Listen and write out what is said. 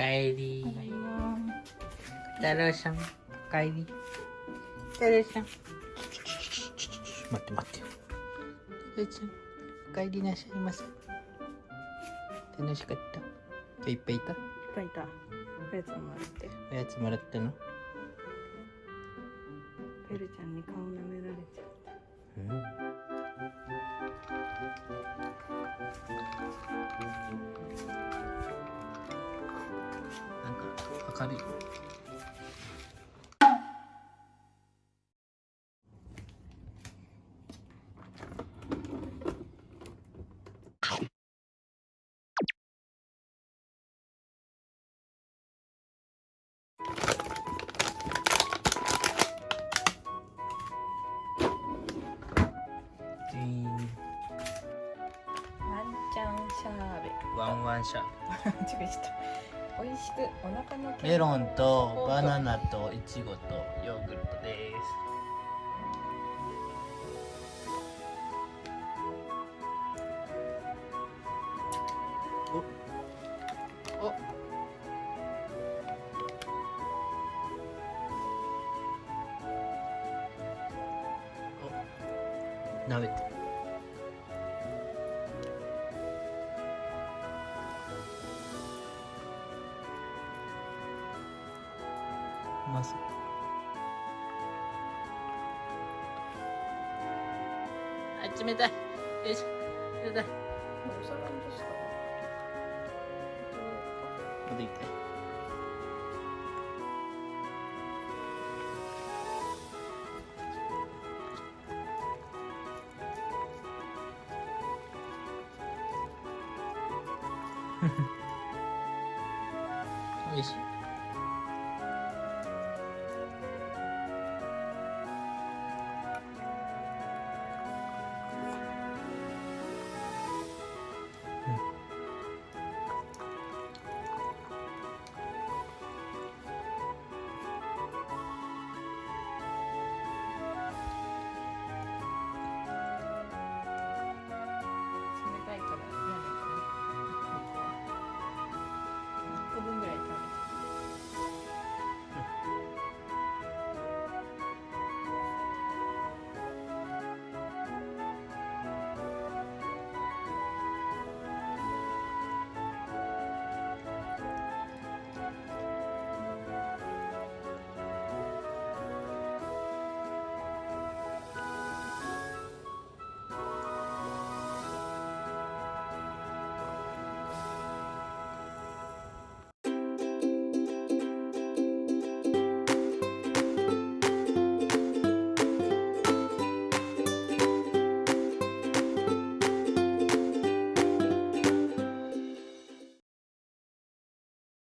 かえり。ただいま。太郎さん、おかえり。太郎さん。待って待って。太郎さん、おかえりなさいませ。楽しかった。今日いっぱいいた？いっぱいいた。おやつもらって。おやつもらったの？ペルちゃんに顔舐められちゃった。うん。なんか明るい。ワンちゃんシャーベット。ワンワンシャー間違えちゃった。美味しくお腹のベ。メロンとバナナとイチゴとヨーグルトです。おお、お、舐めて。まずあ、冷たい。よいしょ。冷たい。お皿にですか。まだいいかい。おいしい。